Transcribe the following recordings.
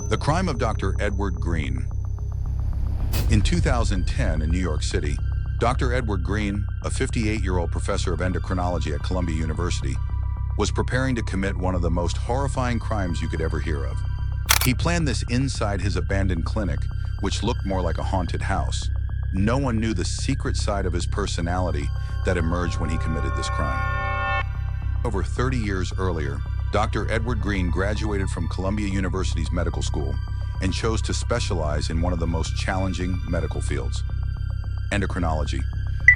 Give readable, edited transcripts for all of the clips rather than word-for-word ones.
The crime of Dr. Edward Green. In 2010 in New York City, Dr. Edward Green, a 58-year-old professor of endocrinology at Columbia University, was preparing to commit one of the most horrifying crimes you could ever hear of. He planned this inside his abandoned clinic, which looked more like a haunted house. No one knew the secret side of his personality that emerged when he committed this crime. Over 30 years earlier, Dr. Edward Green graduated from Columbia University's medical school and chose to specialize in one of the most challenging medical fields, endocrinology.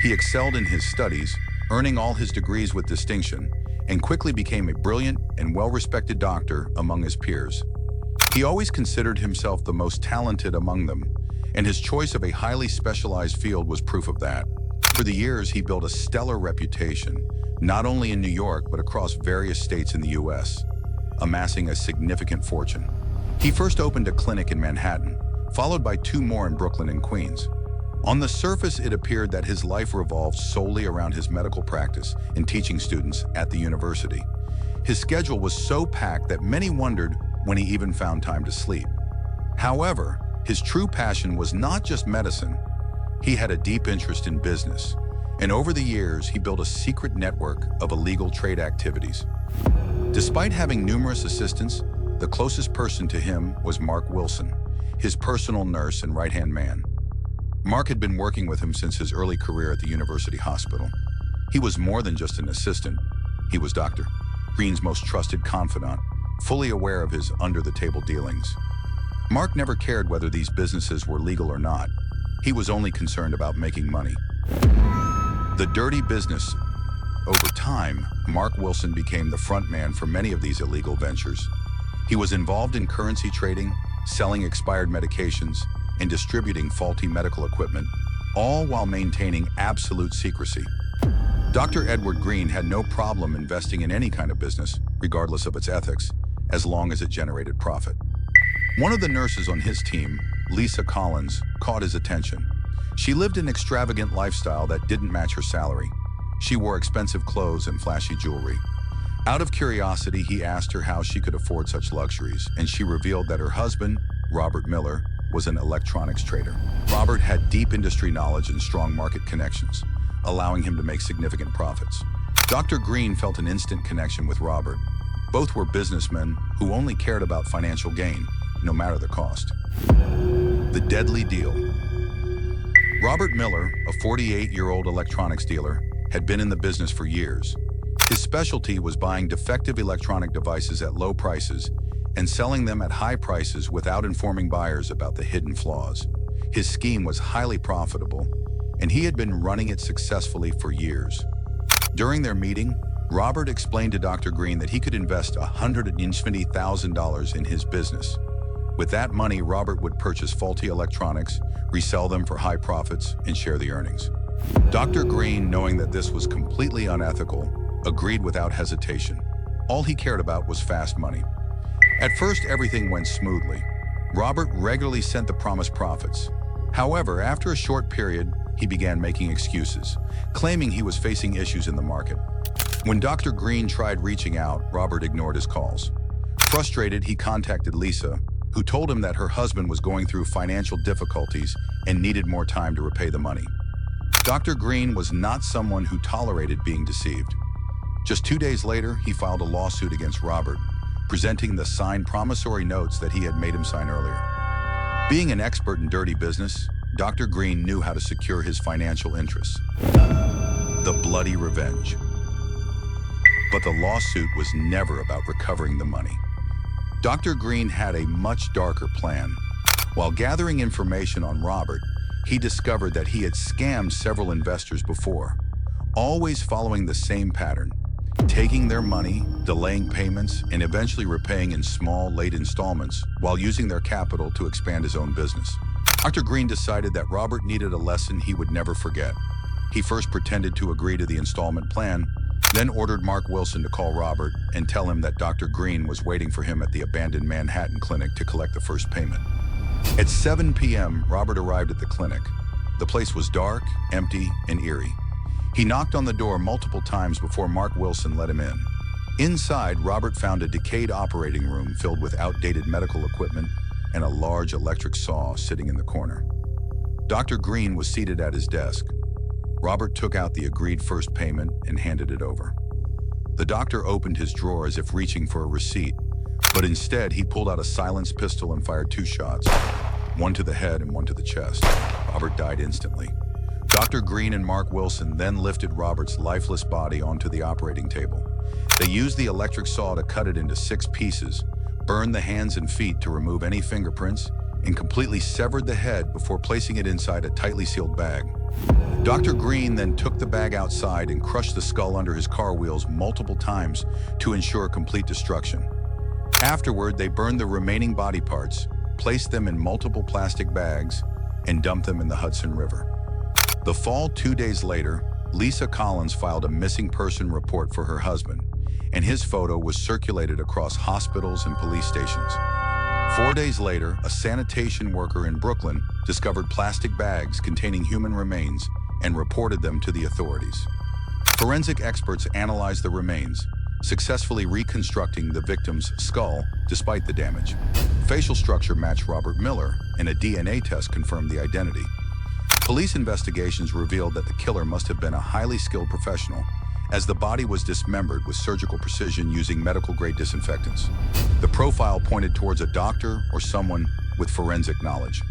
He excelled in his studies, earning all his degrees with distinction, and quickly became a brilliant and well-respected doctor among his peers. He always considered himself the most talented among them, and his choice of a highly specialized field was proof of that. For the years, he built a stellar reputation, not only in New York, but across various states in the US, amassing a significant fortune. He first opened a clinic in Manhattan, followed by 2 more in Brooklyn and Queens. On the surface, it appeared that his life revolved solely around his medical practice and teaching students at the university. His schedule was so packed that many wondered when he even found time to sleep. However, his true passion was not just medicine. He had a deep interest in business, and over the years, he built a secret network of illegal trade activities. Despite having numerous assistants, the closest person to him was Mark Wilson, his personal nurse and right-hand man. Mark had been working with him since his early career at the university hospital. He was more than just an assistant. He was Dr. Green's most trusted confidant, fully aware of his under-the-table dealings. Mark never cared whether these businesses were legal or not. He was only concerned about making money. The dirty business. Over time, Mark Wilson became the front man for many of these illegal ventures. He was involved in currency trading, selling expired medications, and distributing faulty medical equipment, all while maintaining absolute secrecy. Dr. Edward Green had no problem investing in any kind of business, regardless of its ethics, as long as it generated profit. One of the nurses on his team, Lisa Collins, caught his attention. She lived an extravagant lifestyle that didn't match her salary. She wore expensive clothes and flashy jewelry. Out of curiosity, he asked her how she could afford such luxuries, and she revealed that her husband, Robert Miller, was an electronics trader. Robert had deep industry knowledge and strong market connections, allowing him to make significant profits. Dr. Green felt an instant connection with Robert. Both were businessmen who only cared about financial gain, no matter the cost. The deadly deal. Robert Miller, a 48-year-old electronics dealer, had been in the business for years. His specialty was buying defective electronic devices at low prices and selling them at high prices without informing buyers about the hidden flaws. His scheme was highly profitable, and he had been running it successfully for years. During their meeting, Robert explained to Dr. Green that he could invest $120,000 in his business. With that money, Robert would purchase faulty electronics, resell them for high profits, and share the earnings. Dr. Green, knowing that this was completely unethical, agreed without hesitation. All he cared about was fast money. At first, everything went smoothly. Robert regularly sent the promised profits. However, after a short period, he began making excuses, claiming he was facing issues in the market. When Dr. Green tried reaching out, Robert ignored his calls. Frustrated, he contacted Lisa, who told him that her husband was going through financial difficulties and needed more time to repay the money. Dr. Green was not someone who tolerated being deceived. Just 2 days later, he filed a lawsuit against Robert, presenting the signed promissory notes that he had made him sign earlier. Being an expert in dirty business, Dr. Green knew how to secure his financial interests. The bloody revenge. But the lawsuit was never about recovering the money. Dr. Green had a much darker plan. While gathering information on Robert, he discovered that he had scammed several investors before, always following the same pattern, taking their money, delaying payments, and eventually repaying in small, late installments while using their capital to expand his own business. Dr. Green decided that Robert needed a lesson he would never forget. He first pretended to agree to the installment plan, then ordered Mark Wilson to call Robert and tell him that Dr. Green was waiting for him at the abandoned Manhattan clinic to collect the first payment. At 7 p.m., Robert arrived at the clinic. The place was dark, empty, and eerie. He knocked on the door multiple times before Mark Wilson let him in. Inside, Robert found a decayed operating room filled with outdated medical equipment and a large electric saw sitting in the corner. Dr. Green was seated at his desk. Robert took out the agreed first payment and handed it over. The doctor opened his drawer as if reaching for a receipt, but instead he pulled out a silenced pistol and fired 2 shots, one to the head and one to the chest. Robert died instantly. Dr. Green and Mark Wilson then lifted Robert's lifeless body onto the operating table. They used the electric saw to cut it into 6 pieces, burned the hands and feet to remove any fingerprints, and completely severed the head before placing it inside a tightly sealed bag. Dr. Green then took the bag outside and crushed the skull under his car wheels multiple times to ensure complete destruction. Afterward, they burned the remaining body parts, placed them in multiple plastic bags, and dumped them in the Hudson River. The fall 2 days later, Lisa Collins filed a missing person report for her husband, and his photo was circulated across hospitals and police stations. 4 days later, a sanitation worker in Brooklyn discovered plastic bags containing human remains and reported them to the authorities. Forensic experts analyzed the remains, successfully reconstructing the victim's skull despite the damage. Facial structure matched Robert Miller, and a DNA test confirmed the identity. Police investigations revealed that the killer must have been a highly skilled professional, as the body was dismembered with surgical precision using medical-grade disinfectants. The profile pointed towards a doctor or someone with forensic knowledge.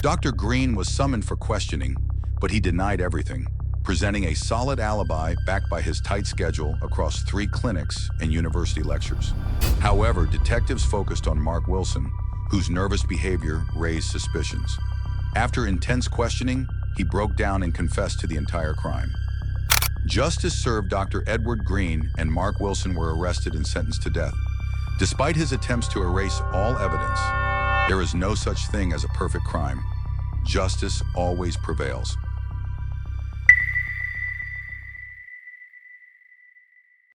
Dr. Green was summoned for questioning, but he denied everything, presenting a solid alibi backed by his tight schedule across 3 clinics and university lectures. However, detectives focused on Mark Wilson, whose nervous behavior raised suspicions. After intense questioning, he broke down and confessed to the entire crime. Justice served Dr. Edward Green, and Mark Wilson were arrested and sentenced to death. Despite his attempts to erase all evidence, there is no such thing as a perfect crime. Justice always prevails.